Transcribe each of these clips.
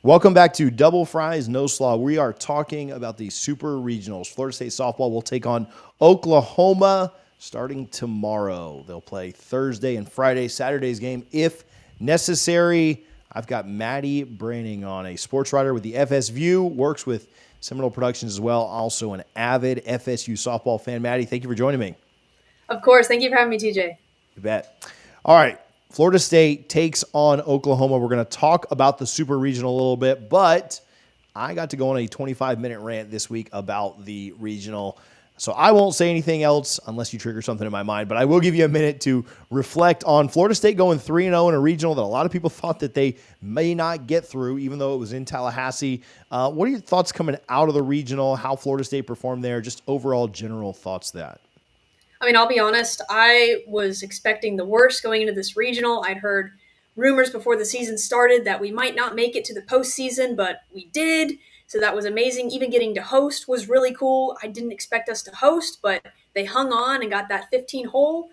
Welcome back to Double Fries No Slaw. We are talking about the Super Regionals. Florida State softball will take on Oklahoma starting tomorrow. They'll play Thursday and Friday, Saturday's game if necessary. I've got Maddy Branning on, a sports writer with the FSView, works with Seminole Productions as well, also an avid FSU softball fan. Maddy, thank you for joining me. Of course. Thank you for having me, TJ. You bet. All right. Florida State takes on Oklahoma. We're going to talk about the Super Regional a little bit, but I got to go on a 25-minute rant this week about the regional. So I won't say anything else unless you trigger something in my mind, but I will give you a minute to reflect on Florida State going 3-0 in a regional that a lot of people thought that they may not get through, even though it was in Tallahassee. What are your thoughts coming out of the regional, how Florida State performed there, just overall general thoughts that? I mean, I'll be honest, I was expecting the worst going into this regional. I'd heard rumors before the season started that we might not make it to the postseason, but we did. So that was amazing. Even getting to host was really cool. I didn't expect us to host, but they hung on and got that 15 hole.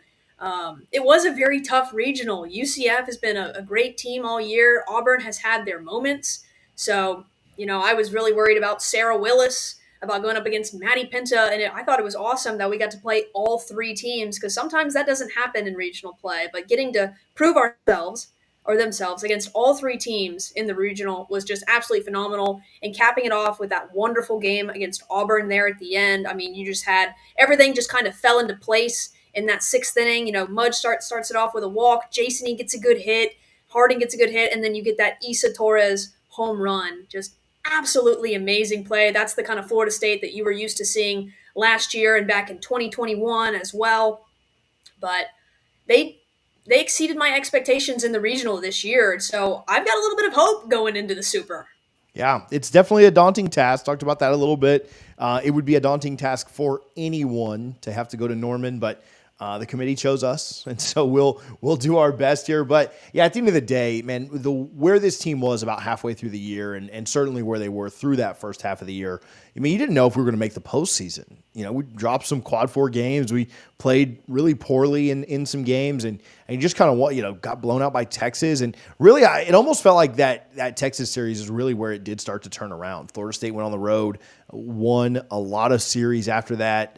It was a very tough regional. UCF has been a great team all year. Auburn has had their moments. So, I was really worried about Sarah Willis, about going up against Maddie Pinta, and I thought it was awesome that we got to play all three teams because sometimes that doesn't happen in regional play. But getting to prove ourselves or themselves against all three teams in the regional was just absolutely phenomenal. And capping it off with that wonderful game against Auburn there at the end. I mean, you just had everything just kind of fell into place in that sixth inning. Mudge starts it off with a walk. Jason gets a good hit. Harding gets a good hit, and then you get that Issa Torres home run. Just absolutely amazing play. That's the kind of Florida State that you were used to seeing last year and back in 2021 as well. But they they exceeded my expectations in the regional this year. So I've got a little bit of hope going into the Super. Yeah, it's definitely a daunting task. Talked about that a little bit. It would be a daunting task for anyone to have to go to Norman, but the committee chose us, and so we'll do our best here. But yeah, at the end of the day, man, where this team was about halfway through the year, and certainly where they were through that first half of the year. I mean, you didn't know if we were going to make the postseason. We dropped some quad four games. We played really poorly in some games, and you just kind of got blown out by Texas. And really, it almost felt like that Texas series is really where it did start to turn around. Florida State went on the road, won a lot of series after that,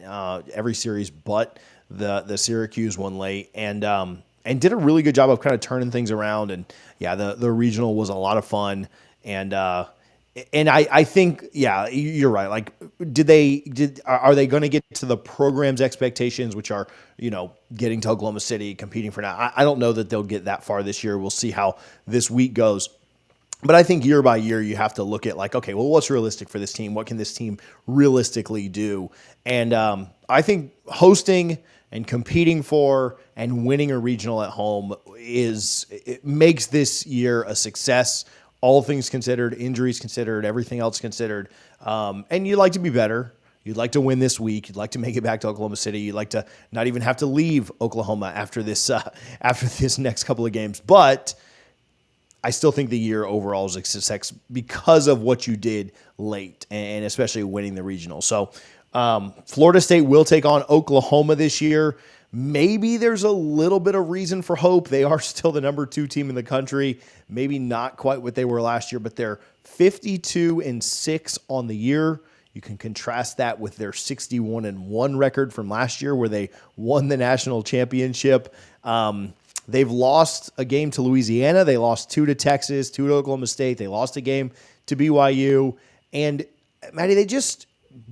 every series but the Syracuse one late, and did a really good job of kind of turning things around. And yeah, the regional was a lot of fun. And I think, yeah, you're right. Like, are they going to get to the program's expectations, which are, getting to Oklahoma City, competing for now? I don't know that they'll get that far this year. We'll see how this week goes. But I think year by year, you have to look at like, okay, well, what's realistic for this team? What can this team realistically do? And I think hosting and competing for and winning a regional at home it makes this year a success. All things considered, injuries considered, everything else considered. And you'd like to be better. You'd like to win this week. You'd like to make it back to Oklahoma City. You'd like to not even have to leave Oklahoma after this next couple of games. But I still think the year overall is a success because of what you did late, and especially winning the regional. So Florida State will take on Oklahoma this year. Maybe there's a little bit of reason for hope. They are still the number 2 team in the country. Maybe not quite what they were last year, but they're 52-6 on the year. You can contrast that with their 61-1 record from last year, where they won the national championship. They've lost a game to Louisiana. They lost 2 to Texas, 2 to Oklahoma State. They lost a game to BYU. And, Maddie, they just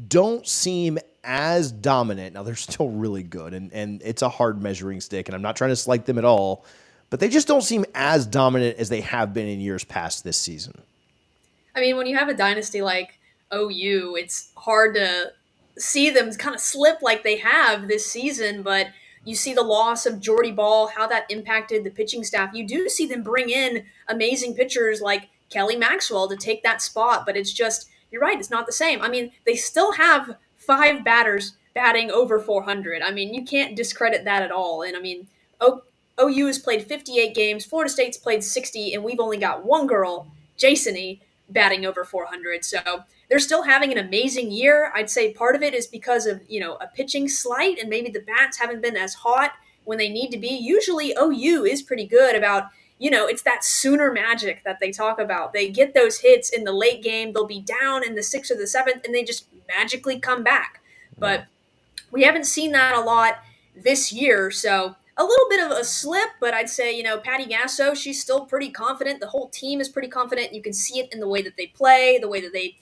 don't seem as dominant. Now, they're still really good, and it's a hard measuring stick, and I'm not trying to slight them at all, but they just don't seem as dominant as they have been in years past this season. I mean, when you have a dynasty like OU, it's hard to see them kind of slip like they have this season, but you see the loss of Jordy Ball, how that impacted the pitching staff. You do see them bring in amazing pitchers like Kelly Maxwell to take that spot, but it's just, you're right, it's not the same. I mean, they still have 5 batters batting over 400. I mean, you can't discredit that at all. And I mean, OU has played 58 games, Florida State's played 60, and we've only got one girl, Jason, batting over 400. So they're still having an amazing year. I'd say part of it is because of, a pitching slight, and maybe the bats haven't been as hot when they need to be. Usually OU is pretty good about it's that Sooner magic that they talk about. They get those hits in the late game. They'll be down in the sixth or the seventh, and they just magically come back. Yeah. But we haven't seen that a lot this year. So a little bit of a slip, but I'd say, Patty Gasso, she's still pretty confident. The whole team is pretty confident. You can see it in the way that they play, the way that they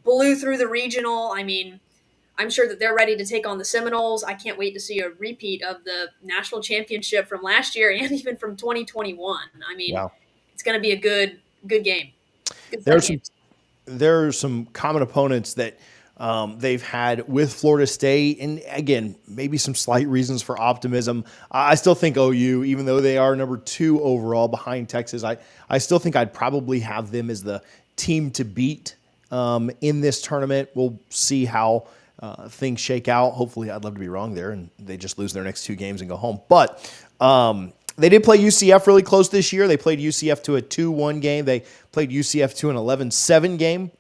blew through the regional. I mean, I'm sure that they're ready to take on the Seminoles. I can't wait to see a repeat of the national championship from last year and even from 2021. I mean, Yeah. it's going to be a good game. Good set of There's some games. there are some common opponents that they've had with Florida State, and again, maybe some slight reasons for optimism. I still think OU, even though they are number 2 overall behind Texas, I still think I'd probably have them as the team to beat in this tournament. We'll see how things shake out. Hopefully, I'd love to be wrong there, and they just lose their next 2 games and go home. But they did play UCF really close this year. They played UCF to a 2-1 game. They played UCF to an 11-7 game.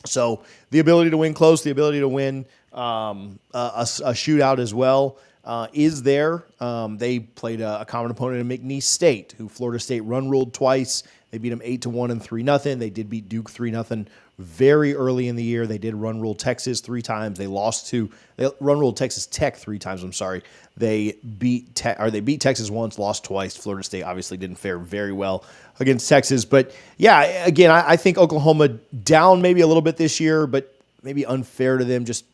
So the ability to win close, the ability to win a shootout as well is there. They played a common opponent in McNeese State, who Florida State run ruled twice. They beat them 8-1 and 3-0. They did beat Duke 3-0 very early in the year. They did run rule Texas 3 times. They run ruled Texas Tech 3 times. I'm sorry. They beat Texas once, lost twice. Florida State obviously didn't fare very well against Texas. But yeah, again, I think Oklahoma down maybe a little bit this year, but maybe unfair to them just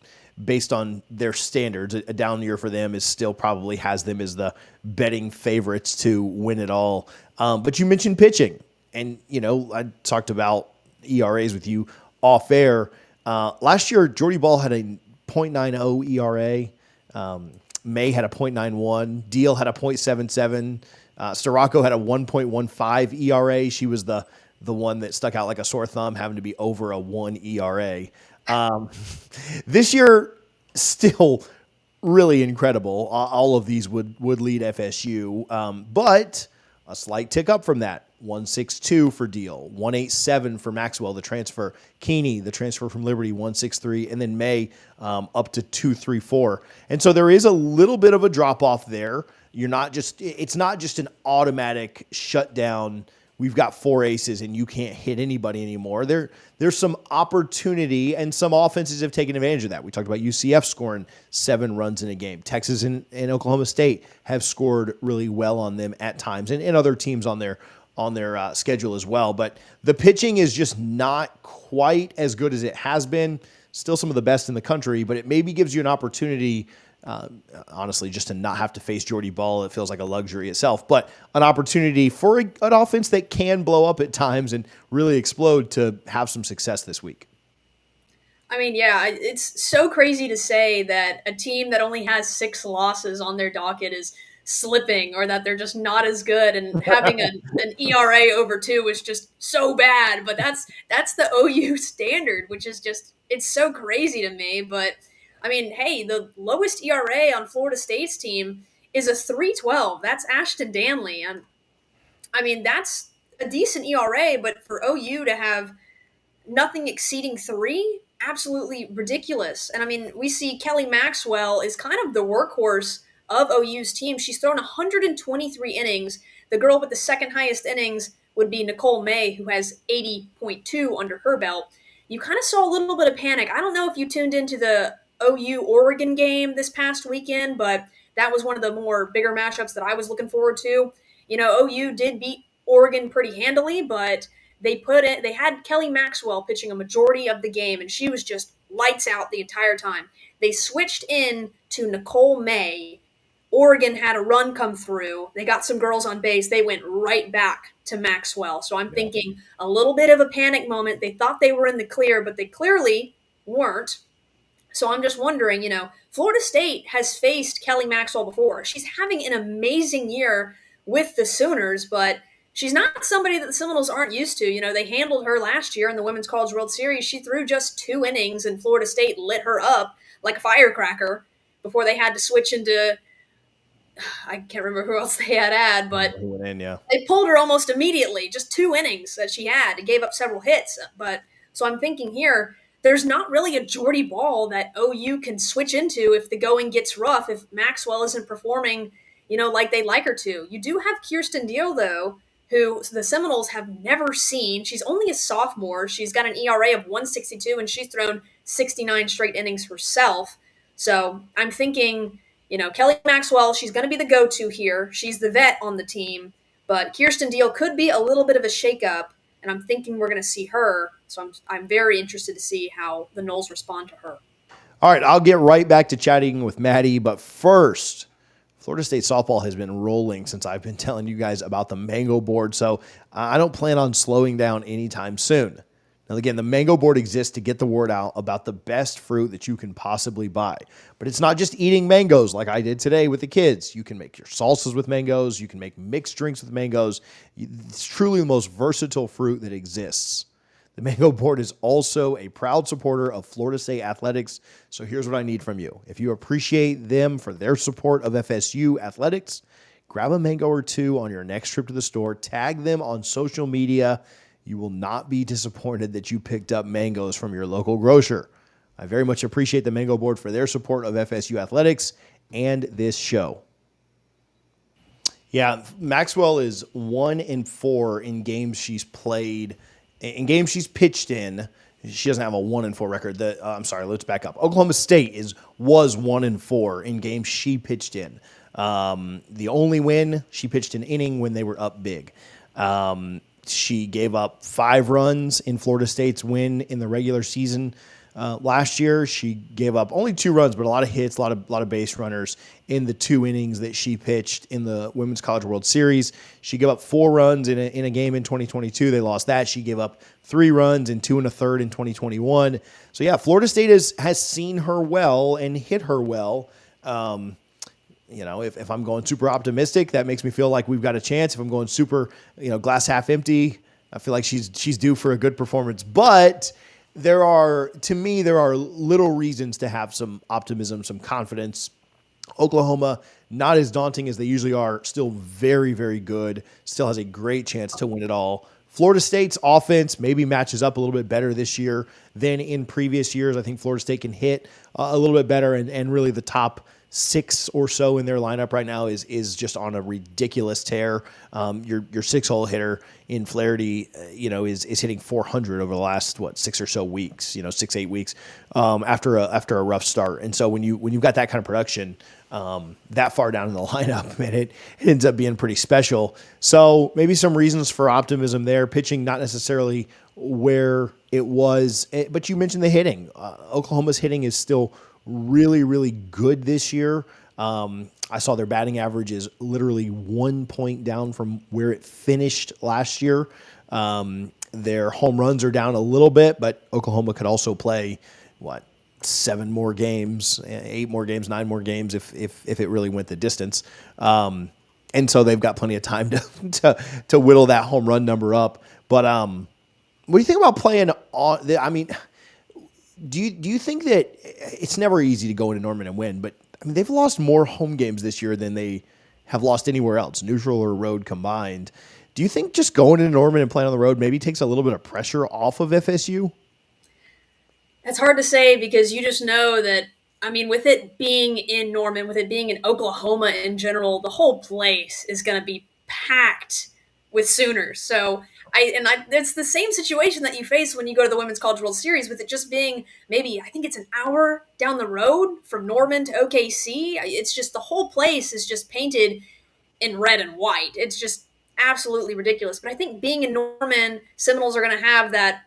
based on their standards. A down year for them is still probably has them as the betting favorites to win it all. But you mentioned pitching, and I talked about ERAs with you off air. Last year, Jordy Ball had a .90 ERA. May had a .91. Deal had a .77. Storako had a 1.15 ERA. She was the one that stuck out like a sore thumb, having to be over a 1 ERA. This year, still really incredible. All of these would lead FSU, but a slight tick up from that. 162 for Deal, 187 for Maxwell, the transfer. Keeney, the transfer from Liberty, 163, and then May up to 234. And so there is a little bit of a drop off there. It's not just an automatic shutdown. We've got 4 aces and you can't hit anybody anymore. There's some opportunity, and some offenses have taken advantage of that. We talked about UCF scoring 7 runs in a game. Texas and Oklahoma State have scored really well on them at times, and other teams on their schedule as well. But the pitching is just not quite as good as it has been. Still some of the best in the country, but it maybe gives you an opportunity, honestly, just to not have to face Jordy Ball. It feels like a luxury itself, but an opportunity for an offense that can blow up at times and really explode to have some success this week. I mean, yeah, it's so crazy to say that a team that only has 6 losses on their docket is slipping, or that they're just not as good, and having an ERA over 2 is just so bad. But that's the OU standard, which is just, it's so crazy to me. But I mean, hey, the lowest ERA on Florida State's team is a 3.12. That's Ashton Danley. And I mean, that's a decent ERA, but for OU to have nothing exceeding 3, absolutely ridiculous. And I mean, we see Kelly Maxwell is kind of the workhorse of OU's team. She's thrown 123 innings. The girl with the second highest innings would be Nicole May, who has 80.2 under her belt. You kind of saw a little bit of panic. I don't know if you tuned into the OU Oregon game this past weekend, but that was one of the more bigger matchups that I was looking forward to. OU did beat Oregon pretty handily, but they had Kelly Maxwell pitching a majority of the game, and she was just lights out the entire time. They switched in to Nicole May. Oregon had a run come through. They got some girls on base. They went right back to Maxwell. So I'm thinking a little bit of a panic moment. They thought they were in the clear, but they clearly weren't. So I'm just wondering, Florida State has faced Kelly Maxwell before. She's having an amazing year with the Sooners, but she's not somebody that the Seminoles aren't used to. They handled her last year in the Women's College World Series. She threw just 2 innings, and Florida State lit her up like a firecracker before they had to switch into, I can't remember who else they had, but they pulled her almost immediately. Just 2 innings that she had. It gave up several hits. But so I'm thinking here, there's not really a Jordy Ball that OU can switch into if the going gets rough, if Maxwell isn't performing, like they'd like her to. You do have Kirsten Deal, though, who the Seminoles have never seen. She's only a sophomore. She's got an ERA of 162, and she's thrown 69 straight innings herself. So I'm thinking, Kelly Maxwell, she's going to be the go to here. She's the vet on the team. But Kirsten Deal could be a little bit of a shakeup, and I'm thinking we're going to see her. So I'm very interested to see how the Noles respond to her. All right, I'll get right back to chatting with Maddy, but first, Florida State softball has been rolling since I've been telling you guys about the mango board, so I don't plan on slowing down anytime soon. Now, again, the mango board exists to get the word out about the best fruit that you can possibly buy. But it's not just eating mangoes like I did today with the kids. You can make your salsas with mangoes. You can make mixed drinks with mangoes. It's truly the most versatile fruit that exists. The Mango Board is also a proud supporter of Florida State athletics. So here's what I need from you. If you appreciate them for their support of FSU athletics, grab a mango or two on your next trip to the store. Tag them on social media. You will not be disappointed that you picked up mangoes from your local grocer. I very much appreciate the Mango Board for their support of FSU athletics and this show. Yeah, Maxwell is 1-4 in games she's played. In games she's pitched in, she doesn't have a 1-4 record. I'm sorry, let's back up. Oklahoma State was 1-4 in games she pitched in. The only win, she pitched an inning when they were up big. She gave up 5 runs in Florida State's win in the regular season. Last year, she gave up only 2 runs, but a lot of hits, a lot of base runners in the 2 innings that she pitched in the Women's College World Series. She gave up 4 runs in a game in 2022. They lost that. She gave up 3 runs and 2 1/3 in 2021. So yeah, Florida State has seen her well and hit her well. If I'm going super optimistic, that makes me feel like we've got a chance. If I'm going super, glass half empty, I feel like she's due for a good performance. But there are little reasons to have some optimism, some confidence. Oklahoma, not as daunting as they usually are, still very, very good, still has a great chance to win it all. Florida State's offense maybe matches up a little bit better this year than in previous years. I think Florida State can hit a little bit better, and really the top 6 or so in their lineup right now is just on a ridiculous tear. Your 6-hole hitter in Flaherty, is hitting 400 over the last 6 or so weeks, 6-8 weeks after a rough start. And so when you've got that kind of production that far down in the lineup, man, it ends up being pretty special. So maybe some reasons for optimism there. Pitching not necessarily where it was, but you mentioned the hitting. Oklahoma's hitting is still really, really good this year. I saw their batting average is literally 1 point down from where it finished last year. Their home runs are down a little bit, but Oklahoma could also play 7 more games, 8 more games, 9 more games if it really went the distance. And so they've got plenty of time to whittle that home run number up. But what do you think about playing on? Do you think that it's never easy to go into Norman and win, but they've lost more home games this year than they have lost anywhere else, neutral or road combined. Do you think just going into Norman and playing on the road maybe takes a little bit of pressure off of FSU? It's hard to say because you just know that, with it being in Norman, with it being in Oklahoma in general, the whole place is going to be packed with Sooners. So it's the same situation that you face when you go to the Women's College World Series, with it just being maybe, I think it's an hour down the road from Norman to OKC. It's just the whole place is just painted in red and white. It's just absolutely ridiculous. But I think being in Norman, Seminoles are going to have that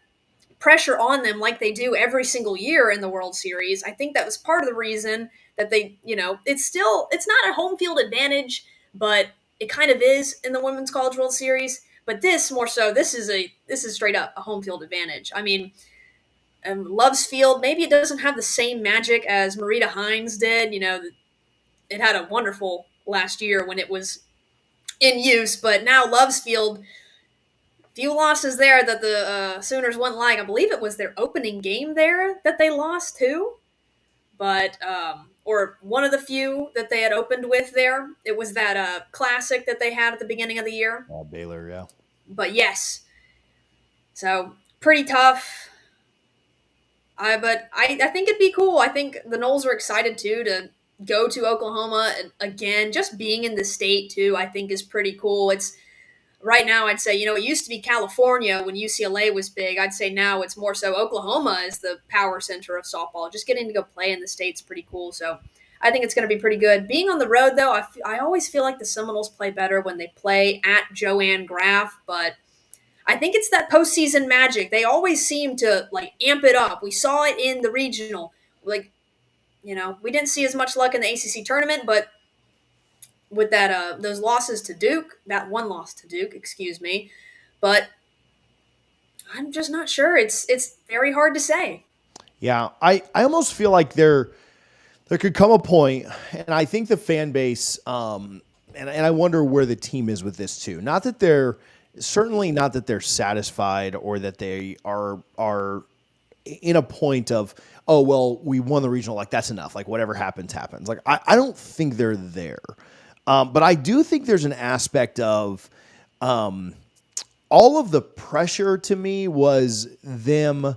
pressure on them like they do every single year in the World Series. I think that was part of the reason that they, it's not a home field advantage, but it kind of is in the Women's College World Series. But this more so, this is straight up a home field advantage. Love's Field, maybe it doesn't have the same magic as Marita Hines did. It had a wonderful last year when it was in use, but now Love's Field, few losses there that the Sooners wouldn't like. I believe it was their opening game there that they lost to, but or one of the few that they had opened with there. It was that classic that they had at the beginning of the year. Baylor, yeah. But yes, so pretty tough. But I think it'd be cool. I think the Noles are excited too to go to Oklahoma again. Just being in the state too, I think is pretty cool. right now I'd say, it used to be California when UCLA was big. I'd say now it's more so Oklahoma is the power center of softball. Just getting to go play in the state's pretty cool. So I think it's going to be pretty good. Being on the road, though, I always feel like the Seminoles play better when they play at Joanne Graff, but I think it's that postseason magic. They always seem to like amp it up. We saw it in the regional. Like, we didn't see as much luck in the ACC tournament, but with that those losses to Duke, that one loss to Duke, excuse me, but I'm just not sure. It's very hard to say. Yeah, I almost feel like there could come a point, and I think the fan base, and I wonder where the team is with this too. Not that they're certainly not that they're satisfied or that they are in a point of, oh well, we won the regional, like that's enough, like whatever happens happens. Like I don't think they're there, but I do think there's an aspect of all of the pressure to me was them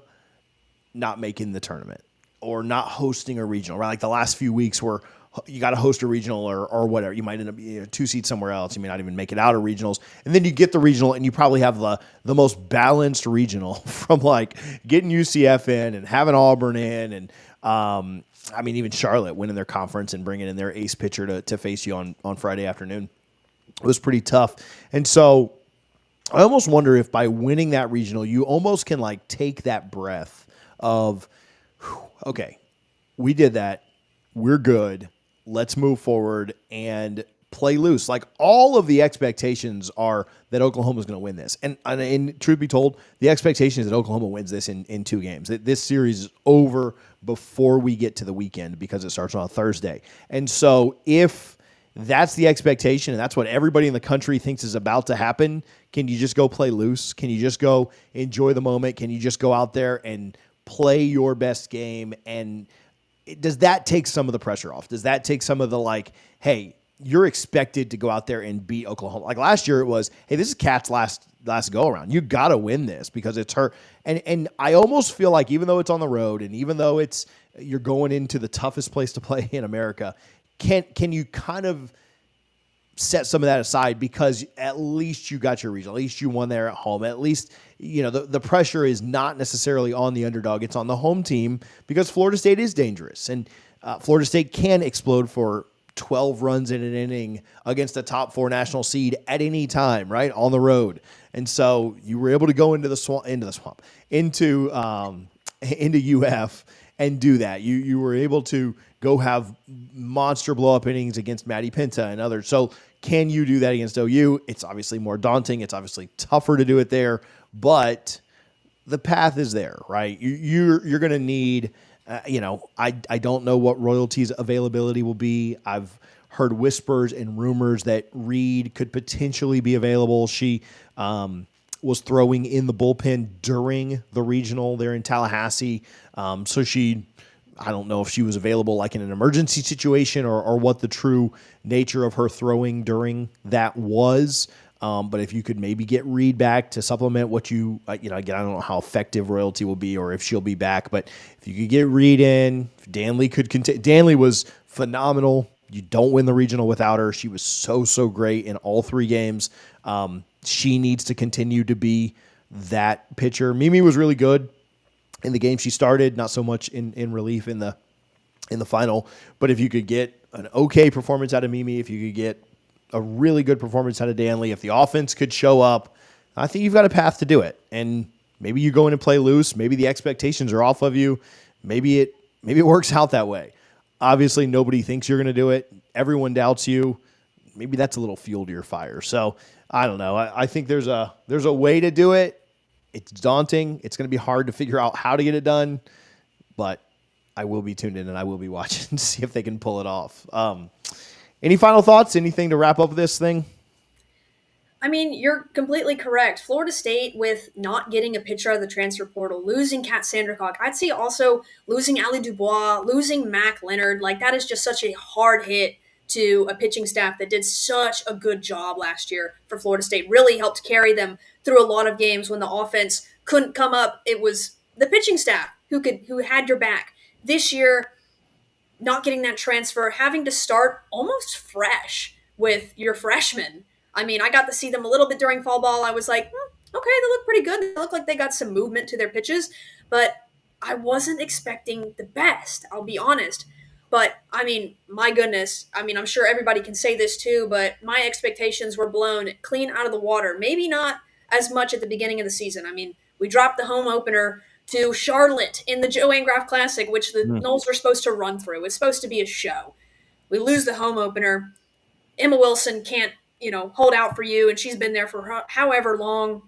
not making the tournament or not hosting a regional, right? Like the last few weeks where you got to host a regional or whatever. You might end up two seats somewhere else. You may not even make it out of regionals. And then you get the regional and you probably have the most balanced regional from like getting UCF in and having Auburn in. And I mean, even Charlotte winning their conference and bringing in their ace pitcher to face you on Friday afternoon. It was pretty tough. And so I almost wonder if by winning that regional, you almost can like take that breath of, okay, we did that. We're good. Let's move forward and play loose. Like all of the expectations are that Oklahoma is going to win this. And truth be told, the expectation is that Oklahoma wins this in 2 games. This series is over before we get to the weekend because it starts on a Thursday. And so if that's the expectation and that's what everybody in the country thinks is about to happen, can you just go play loose? Can you just go enjoy the moment? Can you just go out there and play your best game? And does that take some of the pressure off? Does that take some of the like, hey, you're expected to go out there and beat Oklahoma? Like last year it was, hey, this is Kat's last go around. You got to win this because it's her. And I almost feel like even though it's on the road and even though you're going into the toughest place to play in America, can you kind of set some of that aside because at least you got your regional, at least you won there at home, at least, the pressure is not necessarily on the underdog. It's on the home team because Florida State is dangerous and Florida State can explode for 12 runs in an inning against a top 4 national seed at any time, right? On the road. And so you were able to go into UF and do that. You were able to go have monster blow-up innings against Maddie Pinta and others. So can you do that against OU? It's obviously more daunting. It's obviously tougher to do it there, but the path is there, right? You're going to need, I don't know what royalties availability will be. I've heard whispers and rumors that Reed could potentially be available. She was throwing in the bullpen during the regional there in Tallahassee. So I don't know if she was available like in an emergency situation or what the true nature of her throwing during that was. But if you could maybe get Reed back to supplement what again, I don't know how effective royalty will be or if she'll be back, but if you could get Reed in, if Danley could continue. Danley was phenomenal. You don't win the regional without her. She was so great in all 3 games. She needs to continue to be that pitcher. Mimi was really good in the game she started, not so much in relief in the final. But if you could get an okay performance out of Mimi, if you could get a really good performance out of Danley, if the offense could show up, I think you've got a path to do it. And maybe you go in and play loose. Maybe the expectations are off of you. Maybe it works out that way. Obviously, nobody thinks you're going to do it. Everyone doubts you. Maybe that's a little fuel to your fire. So I don't know. I think there's a way to do it. It's daunting. It's going to be hard to figure out how to get it done, but I will be tuned in and I will be watching to see if they can pull it off. Any final thoughts? Anything to wrap up this thing? I mean, you're completely correct. Florida State, with not getting a pitcher out of the transfer portal, losing Kat Sandercock, I'd say also losing Ali Dubois, losing Mac Leonard, like that is just such a hard hit to a pitching staff that did such a good job last year for Florida State. Really helped carry them through a lot of games when the offense couldn't come up. It was the pitching staff who had your back. This year, not getting that transfer, having to start almost fresh with your freshmen. I mean, I got to see them a little bit during fall ball. I was like, okay, they look pretty good. They look like they got some movement to their pitches, but I wasn't expecting the best, I'll be honest. But I mean, my goodness, I mean, I'm sure everybody can say this too, but my expectations were blown clean out of the water. Maybe not as much at the beginning of the season. I mean, we dropped the home opener to Charlotte in the Joanne Graf Classic, which the Noles were supposed to run through. It was supposed to be a show. We lose the home opener. Emma Wilson can't, hold out for you, and she's been there for however long.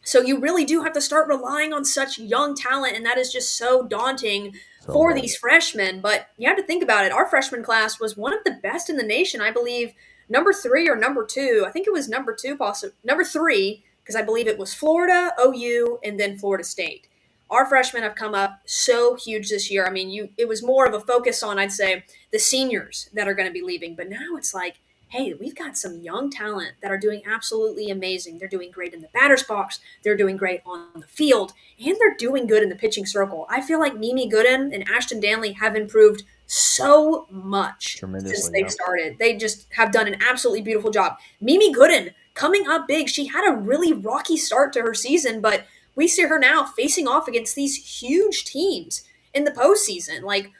So you really do have to start relying on such young talent, and that is just so daunting for these freshmen. But you have to think about it. Our freshman class was one of the best in the nation, I believe, number 3 or number 2. I think it was number 2, possibly number 3, because I believe it was Florida, OU, and then Florida State. Our freshmen have come up so huge this year. I mean, it was more of a focus on, I'd say, the seniors that are going to be leaving. But now it's like, hey, we've got some young talent that are doing absolutely amazing. They're doing great in the batter's box. They're doing great on the field. And they're doing good in the pitching circle. I feel like Mimi Gooden and Ashton Danley have improved so much since they've started. They just have done an absolutely beautiful job. Mimi Gooden coming up big. She had a really rocky start to her season, but we see her now facing off against these huge teams in the postseason. Like,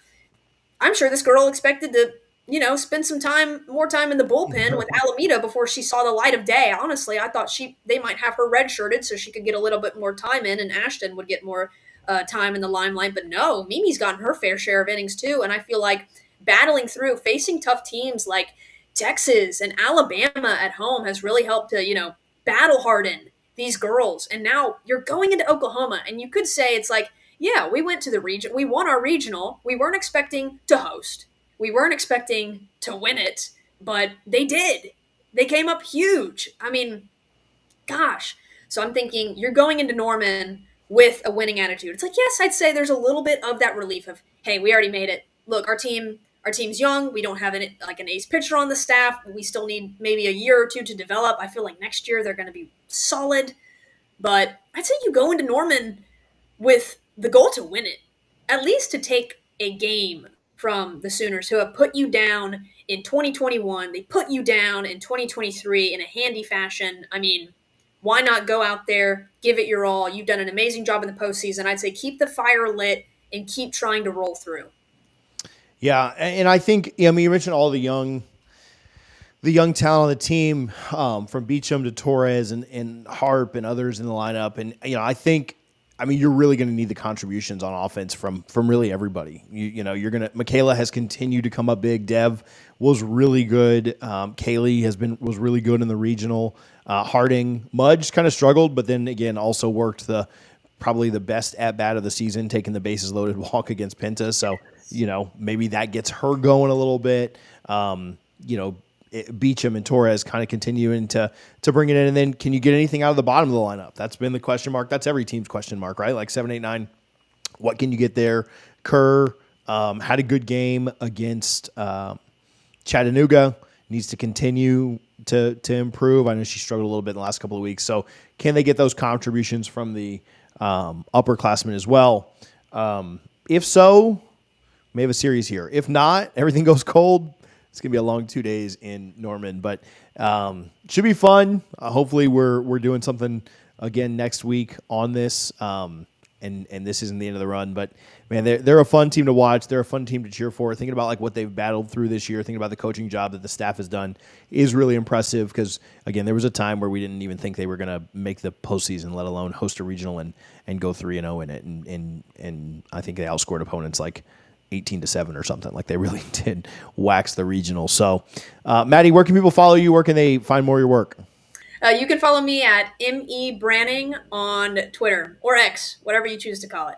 I'm sure this girl expected to, spend more time in the bullpen with Alameda before she saw the light of day. Honestly, I thought they might have her redshirted so she could get a little bit more time in, and Ashton would get more time in the limelight. But no, Mimi's gotten her fair share of innings too, and I feel like battling through, facing tough teams like Texas and Alabama at home has really helped to, battle harden these girls. And now you're going into Oklahoma, and you could say it's like, yeah, we went to the region. We won our regional. We weren't expecting to host. We weren't expecting to win it, but they did. They came up huge. I mean, gosh. So I'm thinking you're going into Norman with a winning attitude. It's like, yes, I'd say there's a little bit of that relief of, hey, we already made it. Look, our team's young. We don't have an ace pitcher on the staff. We still need maybe a year or two to develop. I feel like next year they're going to be solid. But I'd say you go into Norman with the goal to win it, at least to take a game from the Sooners, who have put you down in 2021. They put you down in 2023 in a handy fashion. I mean, why not go out there, give it your all? You've done an amazing job in the postseason. I'd say keep the fire lit and keep trying to roll through. Yeah, and I think, you mentioned all the young talent on the team, from Beecham to Torres and Harp and others in the lineup. And, I think, you're really going to need the contributions on offense from really everybody. Michaela has continued to come up big. Dev was really good. Kaylee was really good in the regional. Harding, Mudge kind of struggled, but then again also worked probably the best at bat of the season, taking the bases loaded walk against Penta. So, maybe that gets her going a little bit. Beecham and Torres kind of continuing to bring it in. And then can you get anything out of the bottom of the lineup? That's been the question mark. That's every team's question mark, right? Like 7, 8, 9. What can you get there? Kerr had a good game against Chattanooga. Needs to continue to improve. I know she struggled a little bit in the last couple of weeks. So can they get those contributions from the upperclassmen as well? If so, may have a series here. If not, everything goes cold. It's going to be a long 2 days in Norman, but should be fun. Hopefully we're doing something again next week on this, and this isn't the end of the run. But, man, they're a fun team to watch. They're a fun team to cheer for. Thinking about like what they've battled through this year, thinking about the coaching job that the staff has done is really impressive because, again, there was a time where we didn't even think they were going to make the postseason, let alone host a regional and go 3-0 in it. And I think they outscored opponents like 18-7 or something. Like they really did wax the regional. So, Maddy, where can people follow you? Where can they find more of your work? You can follow me at M.E. Branning on Twitter or X, whatever you choose to call it.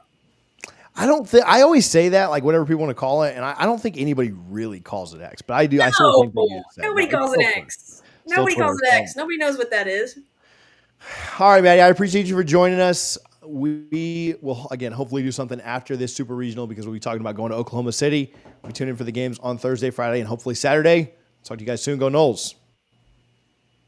I always say that, like whatever people want to call it, and I don't think anybody really calls it X, but I do. No, I still think they use that. Nobody calls it X. Nobody calls it X. Nobody knows what that is. All right, Maddy, I appreciate you for joining us. We will, again, hopefully do something after this Super Regional because we'll be talking about going to Oklahoma City. We tune in for the games on Thursday, Friday, and hopefully Saturday. Talk to you guys soon. Go Noles.